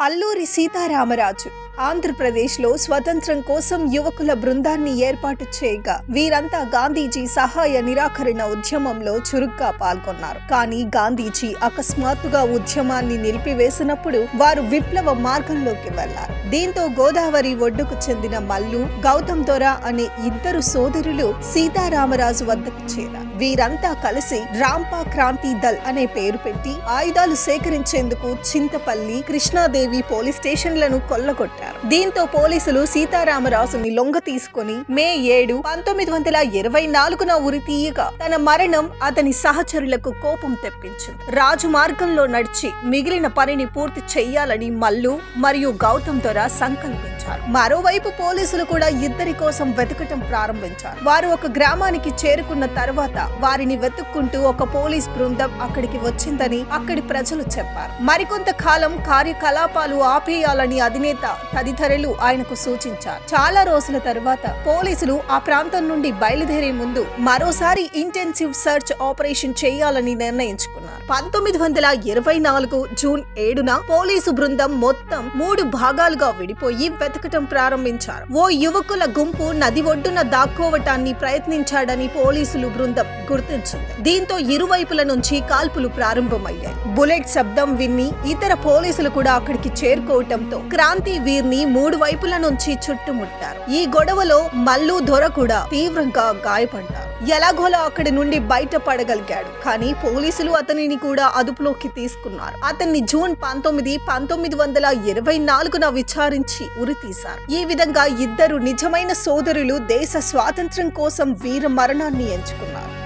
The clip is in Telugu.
అల్లూరి సీతారామరాజు ఆంధ్రప్రదేశ్లో స్వతంత్రం కోసం యువకుల బృందాన్ని ఏర్పాటు చేయగా వీరంతా గాంధీజీ సహాయ నిరాకరణ ఉద్యమంలో చురుగ్గా పాల్గొన్నారు. కానీ గాంధీజీ అకస్మాత్తుగా ఉద్యమాన్ని నిలిపివేసినప్పుడు వారు విప్లవ మార్గంలోకి వెళ్లారు. దీంతో గోదావరి ఒడ్డుకు చెందిన మల్లు, గౌతమ్ దొర అనే ఇద్దరు సోదరులు సీతారామరాజు వద్దకు చేరారు. వీరంతా కలిసి రాంపా క్రాంతి దళ్ అనే పేరు పెట్టి ఆయుధాలు సేకరించేందుకు చింతపల్లి, కృష్ణాదేవి పోలీస్ స్టేషన్లను కొల్లగొట్టారు. దీంతో పోలీసులు సీతారామరాజుని లొంగ తీసుకుని మే 7, 1924 ఉరితీయగా తన మరణం అతని సహచరులకు కోపం తెప్పించింది. రాజు మార్గంలో నడిచి మిగిలిన పనిని పూర్తి చెయ్యాలని మల్లు మరియు గౌతమ్ దొర సంకల్పించారు. మరోవైపు పోలీసులు కూడా ఇద్దరి కోసం వెతకటం ప్రారంభించారు. వారు ఒక గ్రామానికి చేరుకున్న తర్వాత వారిని వెతుక్కుంటూ ఒక పోలీస్ బృందం అక్కడికి వచ్చిందని అక్కడి ప్రజలు చెప్పారు. మరికొంత కాలం కార్యకలాపాలు ఆపేయాలని అధినేత తదితరులు ఆయనకు సూచించారు. చాలా రోజుల తర్వాత పోలీసులు ఆ ప్రాంతం నుండి బయలుదేరే ముందు మరోసారి ఇంటెన్సివ్ సర్చ్ ఆపరేషన్ చేయాలని నిర్ణయించుకున్నారు. 1924 జూన్ 7న పోలీసు బృందం మొత్తం 3 భాగాలుగా విడిపోయి వెతకటం ప్రారంభించారు. ఓ యువకుల గుంపు నది ఒడ్డున దాక్కోవటాన్ని ప్రయత్నించాడని పోలీసులు బృందం గుర్తించింది. దీంతో ఇరువైపుల నుంచి కాల్పులు ప్రారంభమయ్యాయి. బుల్లెట్ శబ్దం విని ఇతర పోలీసులు కూడా అక్కడికి చేరుకోవటంతో క్రాంతి వీర్ని 3 వైపుల నుంచి చుట్టుముట్టారు. ఈ గొడవలో మల్లు, దొర కూడా తీవ్రంగా గాయపడ్డారు. ఎలాగోలా అక్కడి నుండి బయటపడగలిగాడు. కానీ పోలీసులు అతనిని కూడా అదుపులోకి తీసుకున్నారు. అతన్ని జూన్ 19, 1924న విచారించి ఉరితీశారు. ఈ విధంగా ఇద్దరు నిజమైన సోదరులు దేశ స్వాతంత్ర్యం కోసం వీర మరణాన్ని ఎంచుకున్నారు.